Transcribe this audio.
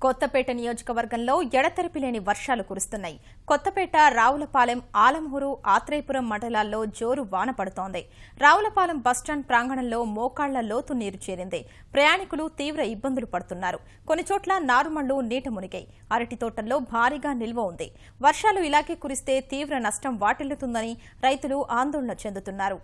కొత్తపేట నియోజకవర్గంలో ఎడతెరిపి లేని వర్షాలు కురుస్తున్నాయి. కొత్తపేట, రావులపాలెం, ఆలంహూరు, ఆత్రేయపురం మండలాల్లో జోరు వాన పడుతోంది. రావులపాలెం బస్టాండ్ ప్రాంగణంలో మోకాళ్ల లోతు నీరు చేరింది. ప్రయాణికులు తీవ్ర ఇబ్బందులు పడుతున్నారు. కొన్ని చోట్ల నారుమళ్లు నీట మునిగాయి. అరటి తోటల్లో భారీగా నిల్వ ఉంది. వర్షాలు ఇలాగే కురిస్తే తీవ్ర నష్టం వాటిల్లుతుందని రైతులు ఆందోళన చెందుతున్నారు.